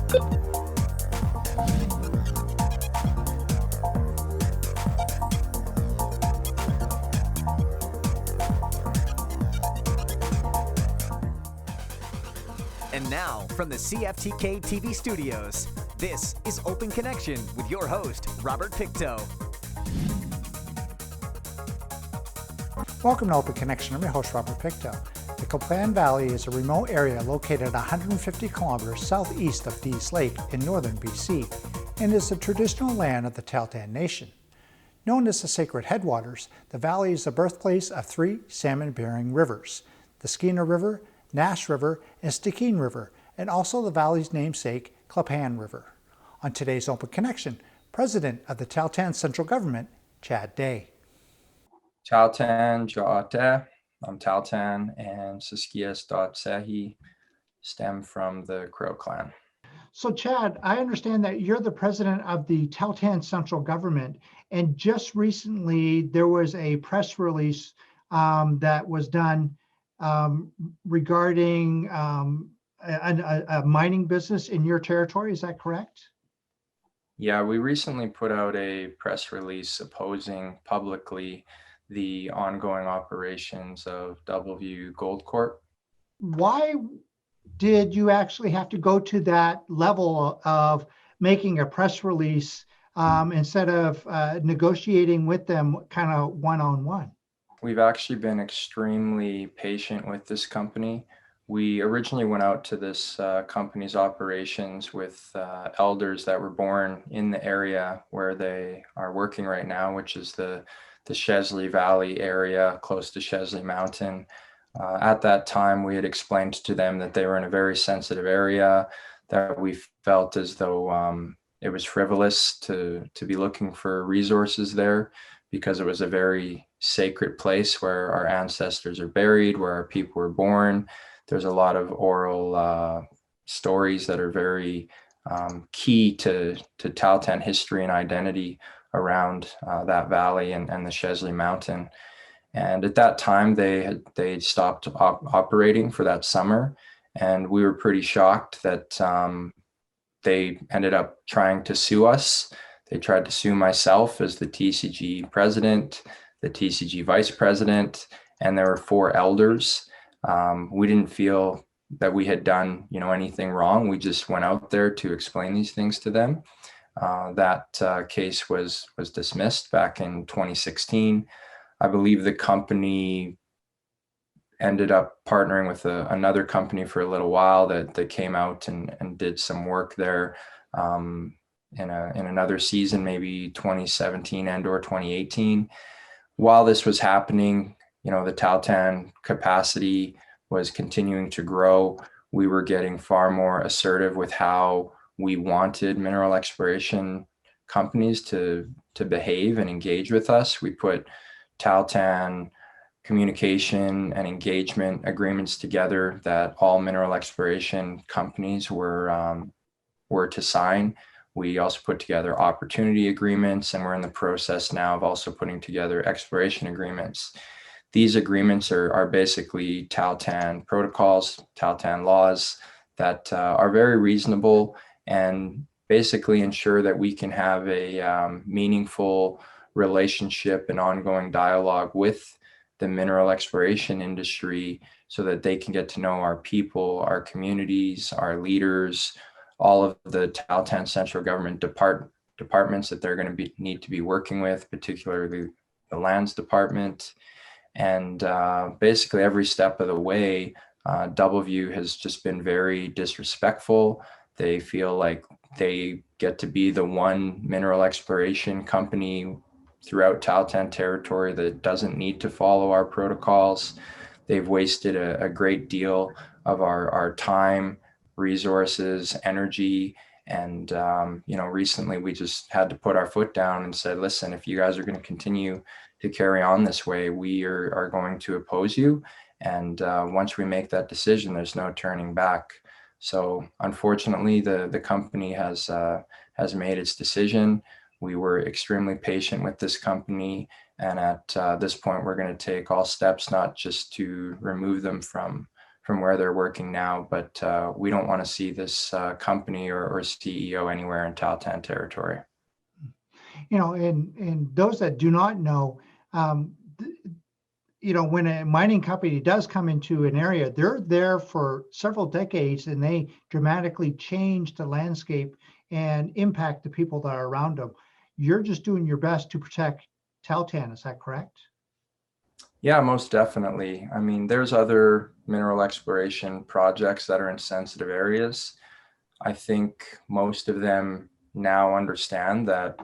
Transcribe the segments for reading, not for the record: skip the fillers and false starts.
And now, from the CFTK-TV studios, this is Open Connection with your host, Robert Pictou. Welcome to Open Connection. I'm your host, Robert Pictou. The Tahltan Valley is a remote area located 150 kilometers southeast of Dease Lake in northern BC and is the traditional land of the Tahltan Nation. Known as the Sacred Headwaters, the valley is the birthplace of three salmon-bearing rivers, the Skeena River, Nash River, and Stikine River, and also the valley's namesake, Tahltan River. On today's Open Connection, President of the Tahltan Central Government, Chad Day. Tahltan Ja'ate, Tahltan, and Siskias.Sehi stem from the Crow clan. So Chad, I understand that you're the president of the Tahltan Central Government, and just recently there was a press release that was done regarding a mining business in your territory. Is that correct? Yeah, we recently put out a press release opposing publicly the ongoing operations of Doubleview Gold Corp. Why did you actually have to go to that level of making a press release instead of negotiating with them kind of one-on-one? We've actually been extremely patient with this company. We originally went out to this company's operations with elders that were born in the area where they are working right now, which is the Chesley Valley area close to Chesley Mountain. At that time, we had explained to them that they were in a very sensitive area, that we felt as though it was frivolous to be looking for resources there, because it was a very sacred place where our ancestors are buried, where our people were born. There's a lot of oral stories that are very key to Tahltan history and identity around that valley and the Chesley Mountain. And at that time, they stopped operating for that summer, and we were pretty shocked that they ended up trying to sue us. They tried to sue myself as the TCG president, the TCG vice president, and there were four elders. We didn't feel that we had done, anything wrong. We just went out there to explain these things to them. That case was dismissed back in 2016. I believe the company ended up partnering with another company for a little while that came out and did some work there. In another season, maybe 2017 and or 2018. While this was happening, the Tahltan capacity was continuing to grow. We were getting far more assertive with how we wanted mineral exploration companies to behave and engage with us. We put Tahltan communication and engagement agreements together that all mineral exploration companies were to sign. We also put together opportunity agreements, and we're in the process now of also putting together exploration agreements. These agreements are basically Tahltan protocols, Tahltan laws that are very reasonable and basically ensure that we can have a meaningful relationship and ongoing dialogue with the mineral exploration industry so that they can get to know our people, our communities, our leaders, all of the Tahltan Central Government departments that they're going to need to be working with, particularly the Lands Department. And basically every step of the way, Doubleview has just been very disrespectful. They feel like they get to be the one mineral exploration company throughout Tahltan territory that doesn't need to follow our protocols. They've wasted a great deal of our time, resources, energy. And, recently we just had to put our foot down and said, listen, if you guys are going to continue to carry on this way, we are going to oppose you. And once we make that decision, there's no turning back. So unfortunately, the company has made its decision. We were extremely patient with this company. And at this point, we're going to take all steps, not just to remove them from from where they're working now, but we don't want to see this company or CEO anywhere in Tahltan territory. And those that do not know, when a mining company does come into an area, they're there for several decades and they dramatically change the landscape and impact the people that are around them. You're just doing your best to protect Tahltan, is that correct? Yeah, most definitely. I mean, there's other mineral exploration projects that are in sensitive areas. I think most of them now understand that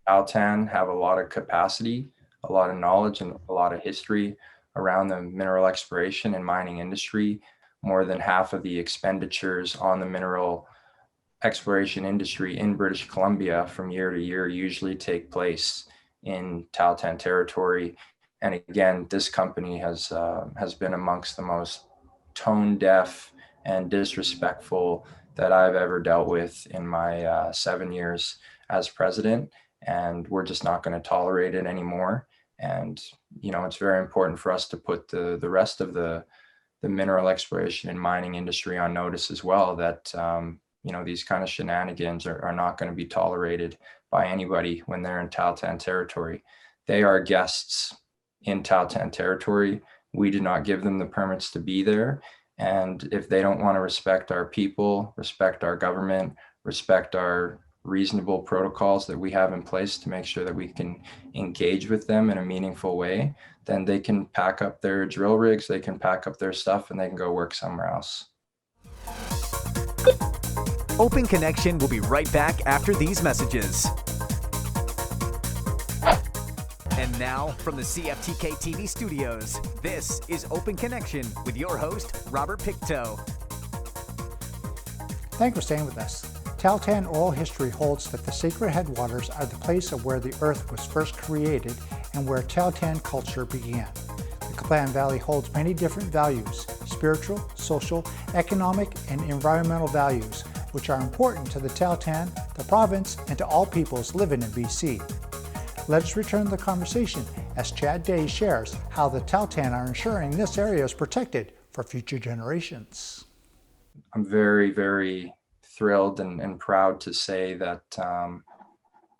Tahltan have a lot of capacity, a lot of knowledge, and a lot of history around the mineral exploration and mining industry. More than half of the expenditures on the mineral exploration industry in British Columbia from year to year usually take place in Tahltan territory. And again, this company has been amongst the most tone deaf and disrespectful that I've ever dealt with in my 7 years as president. And we're just not going to tolerate it anymore. And, it's very important for us to put the rest of the mineral exploration and mining industry on notice as well, that, these kind of shenanigans are not going to be tolerated by anybody when they're in Tahltan territory. They are guests in Tahltan territory. We did not give them the permits to be there. And if they don't want to respect our people, respect our government, respect our reasonable protocols that we have in place to make sure that we can engage with them in a meaningful way, then they can pack up their drill rigs, they can pack up their stuff, and they can go work somewhere else. Open Connection will be right back after these messages. And now, from the CFTK-TV studios, this is Open Connection with your host, Robert Pictou. Thanks for staying with us. Tahltan oral history holds that the sacred headwaters are the place of where the earth was first created and where Tahltan culture began. The Caplan Valley holds many different values, spiritual, social, economic, and environmental values, which are important to the Tahltan, the province, and to all peoples living in BC. Let us return to the conversation as Chad Day shares how the Tahltan are ensuring this area is protected for future generations. I'm very, very thrilled and proud to say that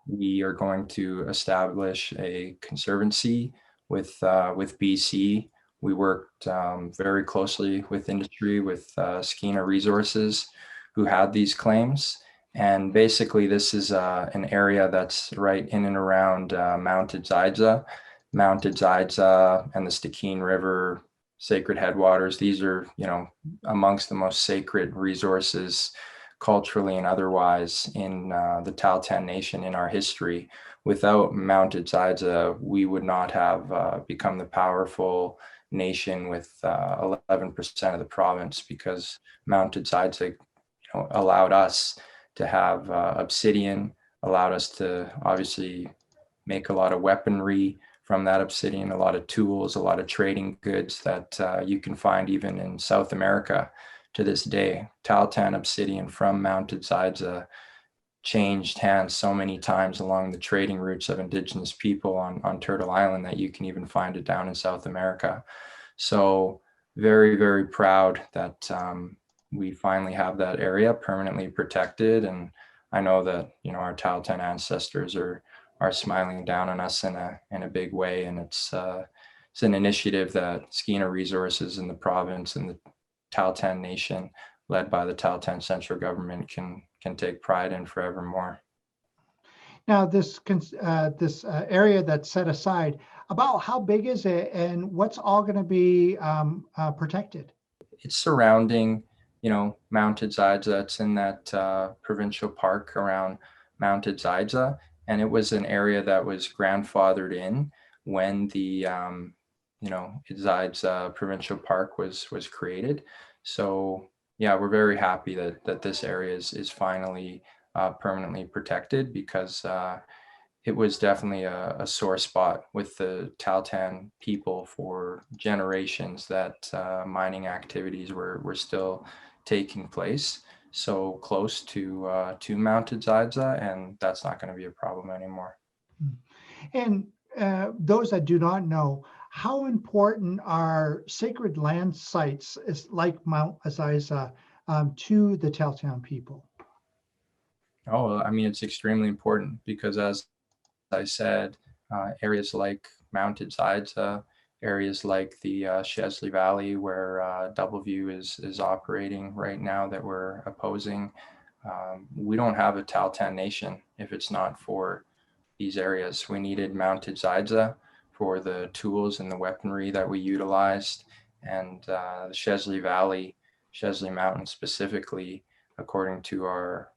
we are going to establish a conservancy with BC. We worked very closely with industry, with Skeena Resources, who had these claims. And basically, this is an area that's right in and around Mounted Zaidza and the Stikine River sacred headwaters. These are, amongst the most sacred resources culturally and otherwise in the Tahltan Nation in our history. Without Mounted Zaidza, we would not have become the powerful nation with 11% of the province, because Mounted Zaidza allowed us to have obsidian, allowed us to obviously make a lot of weaponry from that obsidian, a lot of tools, a lot of trading goods that you can find even in South America to this day. Tahltan obsidian from Mounted Zaidza changed hands so many times along the trading routes of Indigenous people on Turtle Island that you can even find it down in South America. So very, very proud that we finally have that area permanently protected. And I know that, our Tahltan ancestors are smiling down on us in a big way. And it's an initiative that Skeena Resources in the province and the Tahltan Nation, led by the Tahltan central government, can take pride in forevermore. Now, this area that's set aside, about how big is it, and what's all going to be protected? It's surrounding, Mounted Zaidza. It's in that provincial park around Mounted Zaidza, and it was an area that was grandfathered in when the Zaidza provincial park was created. So yeah, we're very happy that this area is finally permanently protected, because it was definitely a sore spot with the Tahltan people for generations, that mining activities were still taking place so close to Mounted Zaidza, and that's not going to be a problem anymore. And those that do not know, how important are sacred land sites like Mount Aziza to the Tahltan people? Oh, I mean, it's extremely important because, as I said, areas like Mount Aziza, areas like the Chesley Valley, where Doubleview is operating right now, that we're opposing, we don't have a Tahltan Nation if it's not for these areas. We needed Mount Aziza for the tools and the weaponry that we utilized, and the Chesley Valley, Chesley Mountain specifically, according to our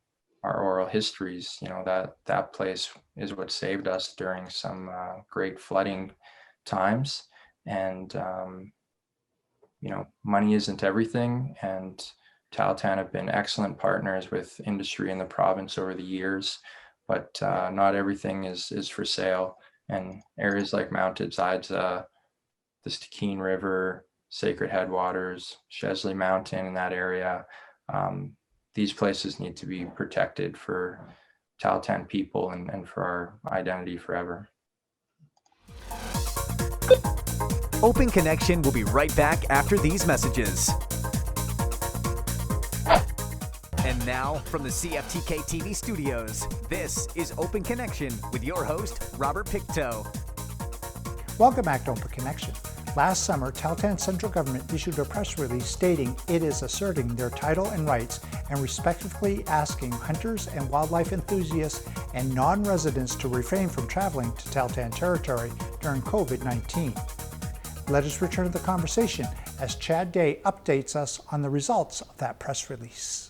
oral histories, that place is what saved us during some great flooding times. And money isn't everything, and Tahltan have been excellent partners with industry in the province over the years, but not everything is for sale. And areas like Mount Aziza, the Stikine River, Sacred Headwaters, Chesley Mountain, in that area, these places need to be protected for Tahltan people and for our identity forever. Open Connection will be right back after these messages. And now, from the CFTK-TV studios, this is Open Connection with your host, Robert Pictou. Welcome back to Open Connection. Last summer, Tahltan Central Government issued a press release stating it is asserting their title and rights and respectively asking hunters and wildlife enthusiasts and non-residents to refrain from traveling to Tahltan territory during COVID-19. Let us return to the conversation as Chad Day updates us on the results of that press release.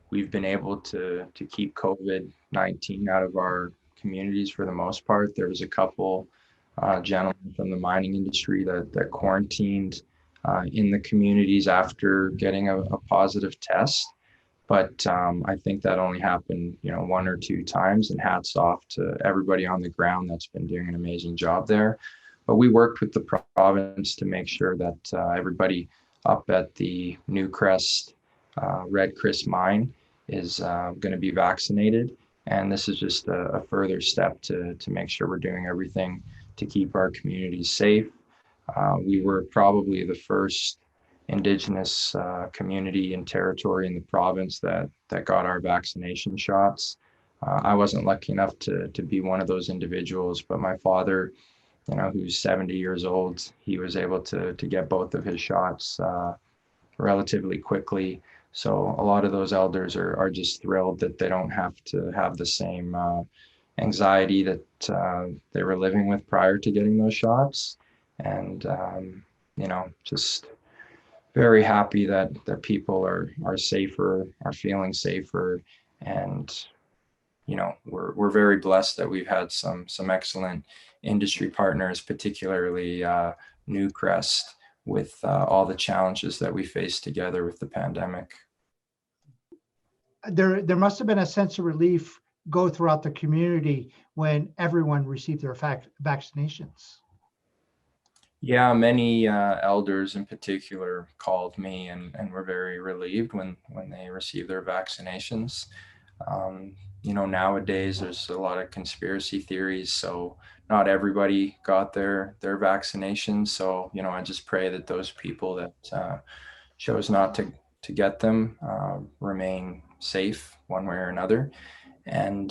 We've been able to keep COVID-19 out of our communities for the most part. There was a couple gentlemen from the mining industry that quarantined in the communities after getting a positive test. But I think that only happened, one or two times, and hats off to everybody on the ground that's been doing an amazing job there. But we worked with the province to make sure that everybody up at the Newcrest Red Chris mine is going to be vaccinated. And this is just a further step to make sure we're doing everything to keep our communities safe. We were probably the first Indigenous community and territory in the province that got our vaccination shots. I wasn't lucky enough to be one of those individuals, but my father, who's 70 years old, he was able to get both of his shots relatively quickly. So a lot of those elders are just thrilled that they don't have to have the same anxiety that they were living with prior to getting those shots. And, just very happy that people are safer, are feeling safer. And, we're very blessed that we've had some excellent industry partners, particularly Newcrest, with all the challenges that we faced together with the pandemic. There must have been a sense of relief go throughout the community when everyone received their vaccinations. Yeah, many elders in particular called me and were very relieved when they received their vaccinations. Nowadays there's a lot of conspiracy theories, so not everybody got their vaccinations. So, I just pray that those people that chose not to get them remain safe one way or another. And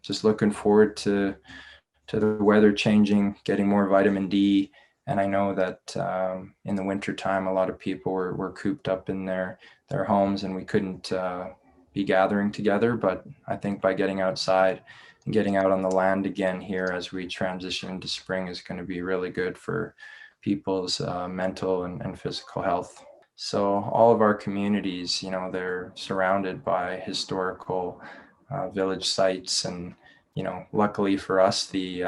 just looking forward to the weather changing, getting more vitamin D. And I know that in the wintertime, a lot of people were cooped up in their homes and we couldn't be gathering together. But I think by getting outside and getting out on the land again here as we transition into spring is going to be really good for people's mental and physical health. So all of our communities, they're surrounded by historical village sites, and luckily for us, the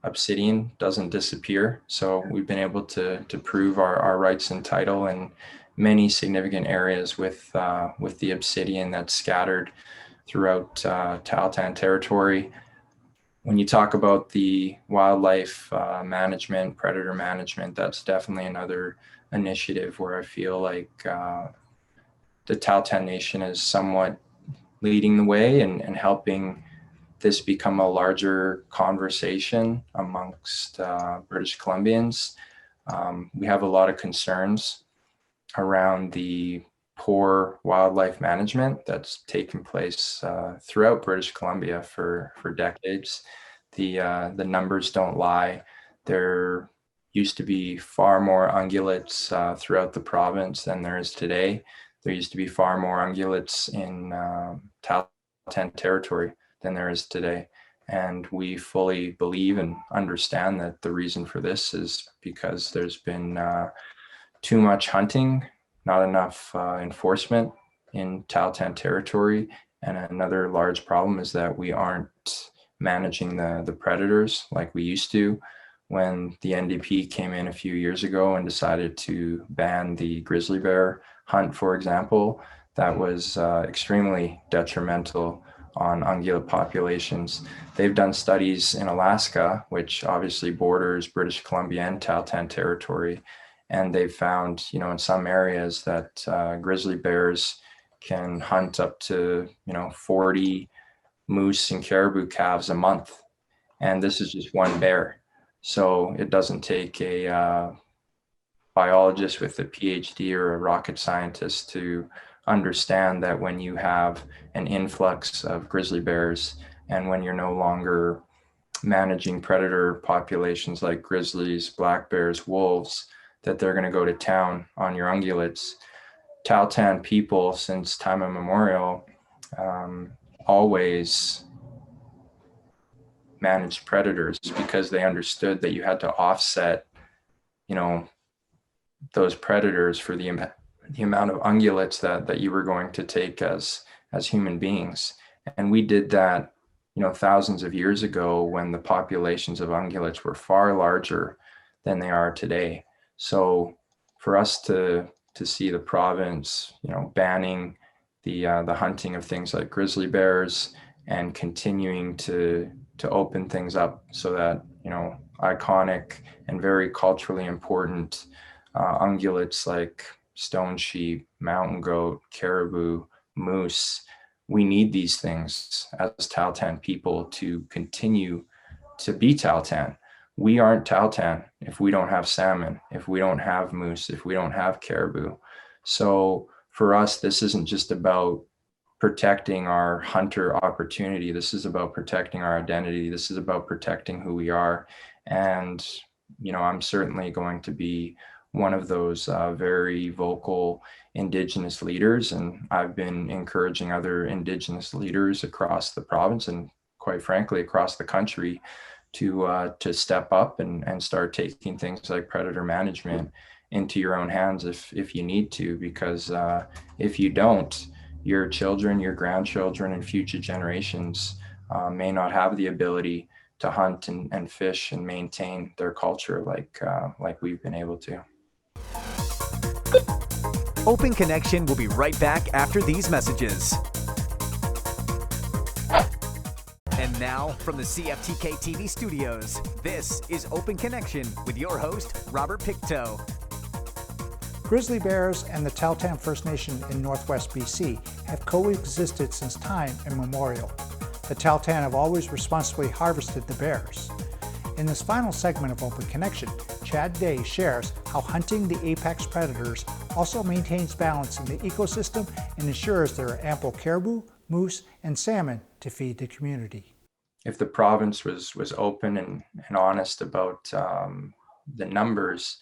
obsidian doesn't disappear. So we've been able to prove our rights and title in many significant areas with the obsidian that's scattered throughout Tahltan territory. When you talk about the wildlife management, predator management, that's definitely another initiative where I feel like the Tahltan Nation is somewhat leading the way and helping this become a larger conversation amongst British Columbians. We have a lot of concerns around the poor wildlife management that's taken place throughout British Columbia for decades. The numbers don't lie. There used to be far more ungulates throughout the province than there is today. There used to be far more ungulates in Tahltan territory than there is today. And we fully believe and understand that the reason for this is because there's been too much hunting, not enough enforcement in Tahltan territory. And another large problem is that we aren't managing the predators like we used to. When the NDP came in a few years ago and decided to ban the grizzly bear hunt, for example, that was extremely detrimental on ungulate populations. They've done studies in Alaska, which obviously borders British Columbia and Tahltan territory, and they've found, in some areas that grizzly bears can hunt up to, 40 moose and caribou calves a month. And this is just one bear. So it doesn't take a biologist with a PhD or a rocket scientist to understand that when you have an influx of grizzly bears and when you're no longer managing predator populations like grizzlies, black bears, wolves, that they're going to go to town on your ungulates. Tahltan people, since time immemorial, always managed predators because they understood that you had to offset, those predators for the amount of ungulates that you were going to take as human beings. And we did that, thousands of years ago when the populations of ungulates were far larger than they are today. So for us to see the province, banning the hunting of things like grizzly bears and continuing to open things up so that, iconic and very culturally important ungulates like stone sheep, mountain goat, caribou, moose, we need these things as Tahltan people to continue to be Tahltan. We aren't Tahltan if we don't have salmon, if we don't have moose, if we don't have caribou. So for us, this isn't just about protecting our hunter opportunity. This is about protecting our identity. This is about protecting who we are. And, I'm certainly going to be one of those very vocal Indigenous leaders. And I've been encouraging other Indigenous leaders across the province and quite frankly, across the country to step up and start taking things like predator management into your own hands if you need to, because if you don't, your children, your grandchildren, and future generations may not have the ability to hunt and fish and maintain their culture like we've been able to. Open Connection will be right back after these messages. And now, from the CFTK-TV studios, this is Open Connection with your host, Robert Pictou. Grizzly bears and the Tahltan First Nation in Northwest BC have coexisted since time immemorial. The Tahltan have always responsibly harvested the bears. In this final segment of Open Connection, Chad Day shares how hunting the apex predators also maintains balance in the ecosystem and ensures there are ample caribou, moose, and salmon to feed the community. If the province was open and honest about the numbers,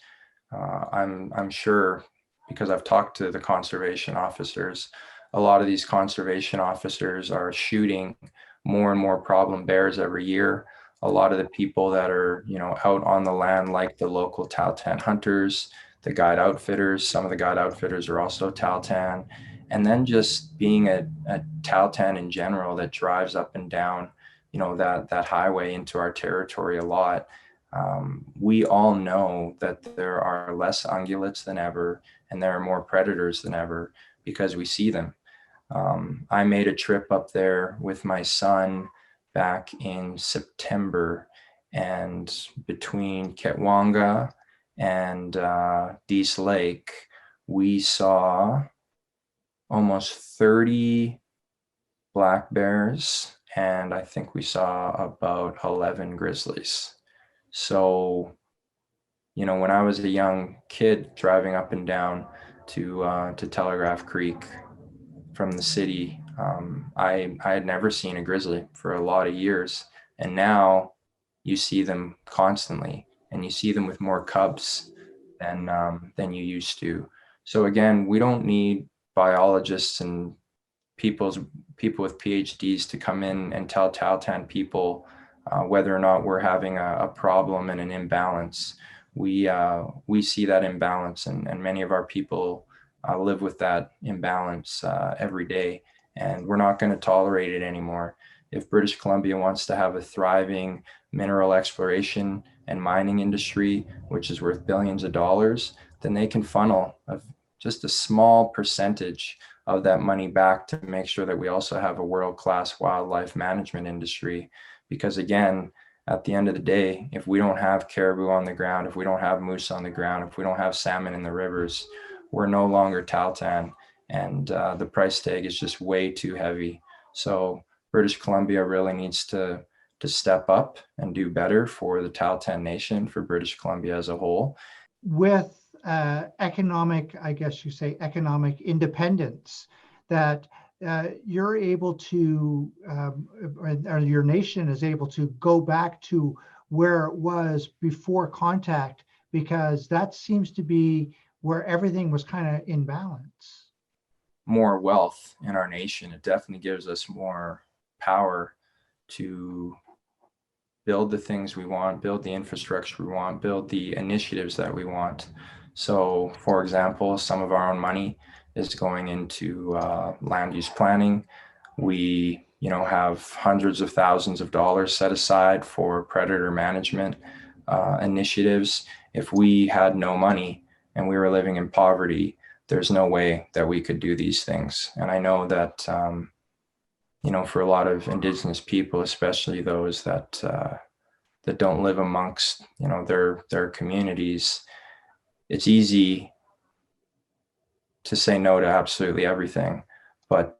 I'm sure, because I've talked to the conservation officers, a lot of these conservation officers are shooting more and more problem bears every year. A lot of the people that are, out on the land, like the local Tahltan hunters, the guide outfitters, some of the guide outfitters are also Tahltan. And then just being a Tahltan in general that drives up and down, that highway into our territory a lot. We all know that there are less ungulates than ever, and there are more predators than ever because we see them. I made a trip up there with my son back in September, and between Ketwanga and Dease Lake, we saw almost 30 black bears, and I think we saw about 11 grizzlies. So, when I was a young kid driving up and down to Telegraph Creek from the city, I had never seen a grizzly for a lot of years, and now you see them constantly, and you see them with more cubs than you used to. So again, we don't need biologists and people with PhDs to come in and tell Tahltan people whether or not we're having a problem and an imbalance. We see that imbalance, and many of our people live with that imbalance every day, and we're not going to tolerate it anymore. If British Columbia wants to have a thriving mineral exploration and mining industry, which is worth billions of dollars, then they can funnel just a small percentage of that money back to make sure that we also have a world-class wildlife management industry. Because again, at the end of the day, if we don't have caribou on the ground, if we don't have moose on the ground, if we don't have salmon in the rivers, we're no longer Tahltan, and the price tag is just way too heavy. So British Columbia really needs to step up and do better for the Tahltan Nation, for British Columbia as a whole. With economic, I guess you say, economic independence, that you're able to, or your nation is able to go back to where it was before contact, because that seems to be where everything was kind of in balance. More wealth in our nation, it definitely gives us more power to build the things we want, build the infrastructure we want, build the initiatives that we want. So, for example, some of our own money is going into land use planning. We, have hundreds of thousands of dollars set aside for predator management initiatives. If we had no money and we were living in poverty, there's no way that we could do these things. And I know that, for a lot of Indigenous people, especially those that don't live amongst, their communities, it's easy to say no to absolutely everything. But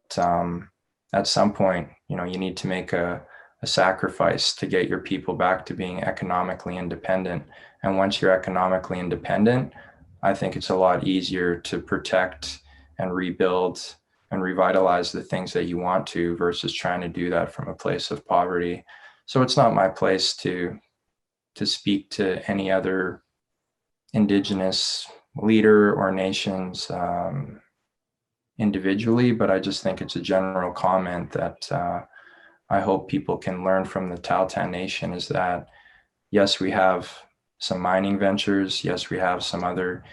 at some point, you need to make a sacrifice to get your people back to being economically independent. And once you're economically independent, I think it's a lot easier to protect and rebuild and revitalize the things that you want to, versus trying to do that from a place of poverty. So it's not my place to speak to any other Indigenous leader or nations individually, but I just think it's a general comment that I hope people can learn from the Tahltan Nation, is that yes, we have some mining ventures, yes, we have some other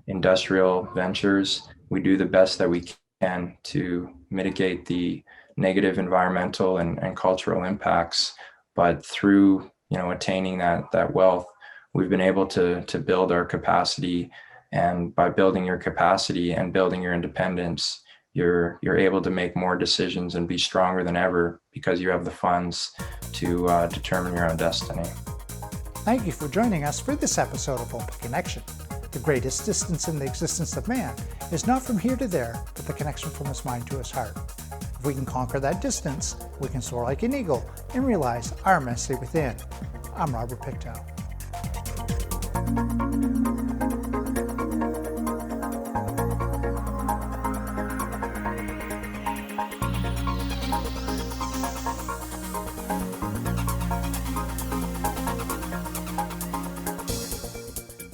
industrial ventures. We do the best that we can to mitigate the negative environmental and cultural impacts, but through attaining that wealth, we've been able to build our capacity. And by building your capacity and building your independence, you're able to make more decisions and be stronger than ever, because you have the funds to determine your own destiny. Thank you for joining us for this episode of Open Connection. The greatest distance in the existence of man is not from here to there, but the connection from his mind to his heart. If we can conquer that distance, we can soar like an eagle and realize our immensity within. I'm Robert Pictou.